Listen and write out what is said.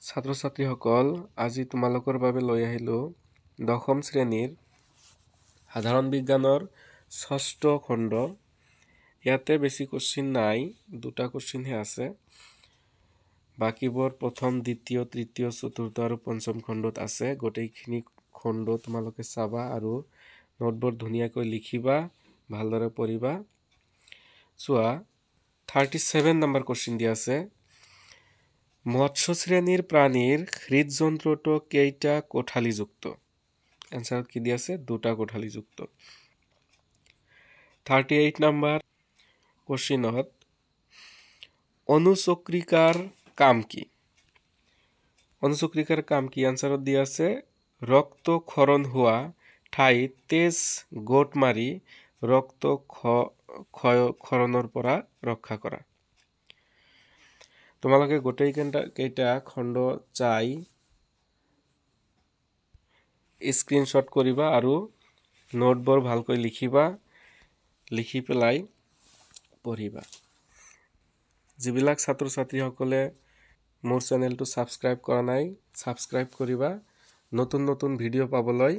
ছাত্ৰ ছাত্ৰীসকল আজি তোমালোকৰ বাবে লৈ আহিলো দশম শ্ৰেণীৰ সাধাৰণ বিজ্ঞানৰ ষষ্ঠ খণ্ড। ইয়াতে বেছি কোশ্চিন নাই, দুটা কোশ্চিনহে আছে। বাকিবোৰ প্ৰথম, দ্বিতীয়, তৃতীয়, চতুৰ্থ আৰু পঞ্চম খণ্ডত আছে। গোটেইখিনি খণ্ড তোমালোকে চাবা আৰু নোটবোৰ ধুনীয়াকৈ লিখিবা, ভালদৰে পঢ়িবা। চোৱা 37 নম্বৰ কোশ্চিন দিয়া আছে। মৎস্য শ্ৰেণীৰ প্ৰাণীৰ হৃদযন্ত্ৰটো কেইটা কোঠালিযুক্ত? এনসাৰত কি দিয়া আছে? দুটা কোঠালিযুক্ত। 38 নম্বৰ কোশ্চিনত অনুচক্ৰিকাৰ কাম কি? অনুচক্ৰিকাৰ কাম কি? এনসাৰত দিয়া আছে ৰক্ত ক্ষৰণ হোৱা ঠাইত তেজ গোট মাৰি ৰক্ত ক্ষৰণৰ পৰা ৰক্ষা কৰা। তোমালোকে গোটেই কেইটা খণ্ড চাই স্ক্ৰীনশ্বট কৰিবা আৰু নোটবোৰ ভালকৈ লিখিবা, লিখি পেলাই পঢ়িবা। যিবিলাক ছাত্ৰ ছাত্ৰীসকলে মোৰ চেনেলটো ছাবস্ক্ৰাইব কৰা নাই, ছাবস্ক্ৰাইব কৰিবা নতুন নতুন ভিডিঅ' পাবলৈ।